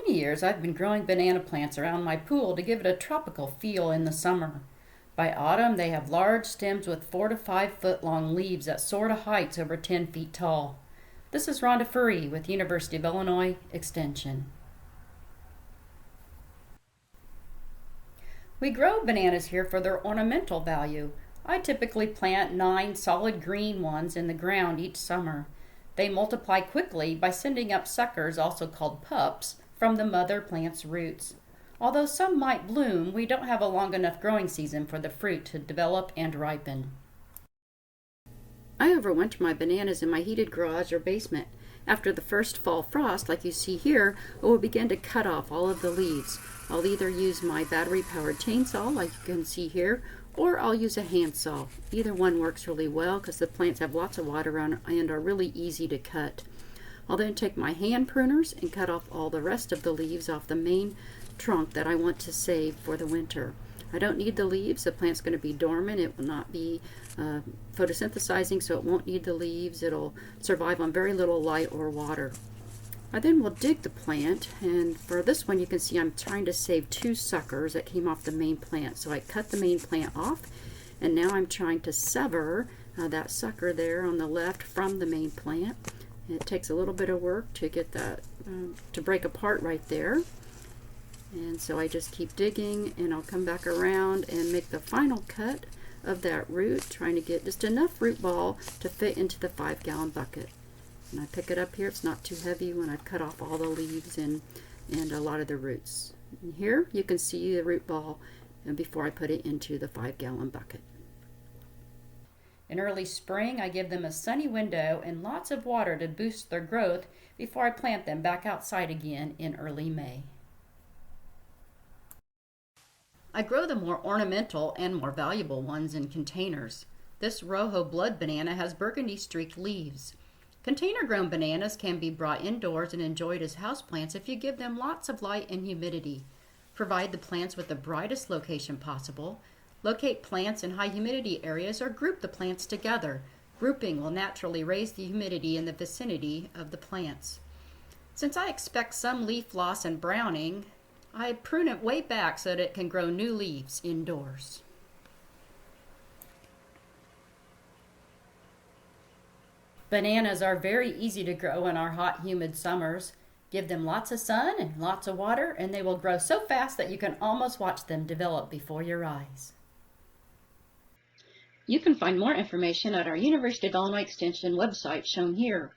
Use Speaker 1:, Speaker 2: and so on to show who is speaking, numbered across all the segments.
Speaker 1: many years, I've been growing banana plants around my pool to give it a tropical feel in the summer. By autumn, they have large stems with 4 to 5 foot long leaves that soar to heights over 10 feet tall. This is Rhonda Ferree with University of Illinois Extension. We grow bananas here for their ornamental value. I typically plant 9 solid green ones in the ground each summer. They multiply quickly by sending up suckers, also called pups, from the mother plant's roots. Although some might bloom, we don't have a long enough growing season for the fruit to develop and ripen. I overwinter my bananas in my heated garage or basement. After the first fall frost, like you see here, I will begin to cut off all of the leaves. I'll either use my battery-powered chainsaw, like you can see here, or I'll use a handsaw. Either one works really well because the plants have lots of water on and are really easy to cut. I'll then take my hand pruners and cut off all the rest of the leaves off the main trunk that I want to save for the winter. I don't need the leaves. The plant's going to be dormant. It will not be photosynthesizing, so it won't need the leaves. It'll survive on very little light or water. I then will dig the plant, and for this one you can see I'm trying to save 2 suckers that came off the main plant. So I cut the main plant off, and now I'm trying to sever that sucker there on the left from the main plant. It takes a little bit of work to get that to break apart right there. And so I just keep digging, and I'll come back around and make the final cut of that root, trying to get just enough root ball to fit into the 5-gallon bucket. And I pick it up here. It's not too heavy when I've cut off all the leaves and a lot of the roots. And here you can see the root ball before I put it into the 5-gallon bucket. In early spring, I give them a sunny window and lots of water to boost their growth before I plant them back outside again in early May. I grow the more ornamental and more valuable ones in containers. This Rojo Blood banana has burgundy streaked leaves. Container-grown bananas can be brought indoors and enjoyed as houseplants if you give them lots of light and humidity. Provide the plants with the brightest location possible. Locate plants in high humidity areas or group the plants together. Grouping will naturally raise the humidity in the vicinity of the plants. Since I expect some leaf loss and browning, I prune it way back so that it can grow new leaves indoors. Bananas are very easy to grow in our hot, humid summers. Give them lots of sun and lots of water, and they will grow so fast that you can almost watch them develop before your eyes. You can find more information at our University of Illinois Extension website shown here,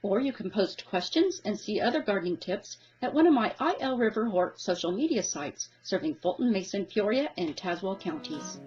Speaker 1: or you can post questions and see other gardening tips at one of my IL River Hort social media sites serving Fulton, Mason, Peoria, and Tazewell counties.